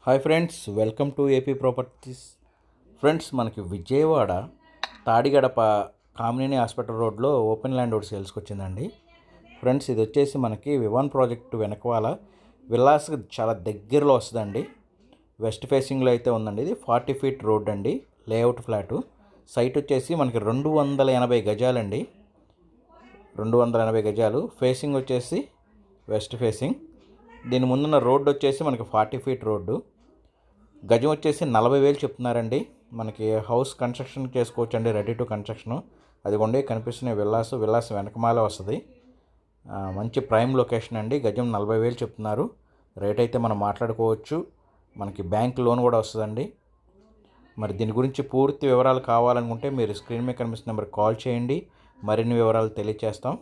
Hi friends, welcome to AP properties. Friends, మనకి Vijayawada Tadigadapa Kamineni hospital రోడ్లో open land ఒకటి సేల్స్కి వచ్చిందండి. ఫ్రెండ్స్, ఇది వచ్చేసి మనకి వివాన్ ప్రాజెక్టు వెనకవాల విల్లాస్కి చాలా దగ్గరలో వస్తుందండి. వెస్ట్ ఫేసింగ్లో అయితే ఉందండి. ఇది 40 ఫీట్ రోడ్ అండి, లేఅవుట్ ఫ్లాటు. సైట్ వచ్చేసి మనకి 280 గజాలండి. 280 గజాలు. ఫేసింగ్ వచ్చేసి వెస్ట్ ఫేసింగ్. దీని ముందున్న రోడ్డు వచ్చేసి మనకి 40 ఫీట్ రోడ్డు. గజం వచ్చేసి 40,000 చెప్తున్నారండి. మనకి హౌస్ కన్స్ట్రక్షన్ చేసుకోవచ్చు అండి, రెడీ టు కన్స్ట్రక్షను. అదిగోండి కనిపిస్తున్న విల్లాస్ వెనకమాలే వస్తుంది. మంచి ప్రైమ్ లొకేషన్ అండి. గజం 40,000 చెప్తున్నారు. రేట్ అయితే మనం మాట్లాడుకోవచ్చు. మనకి బ్యాంక్ లోన్ కూడా వస్తుందండి. మరి దీని గురించి పూర్తి వివరాలు కావాలనుకుంటే మీరు స్క్రీన్ మీద కనిపిస్తున్న నెంబర్కి కాల్ చేయండి. మరిన్ని వివరాలు తెలియజేస్తాం.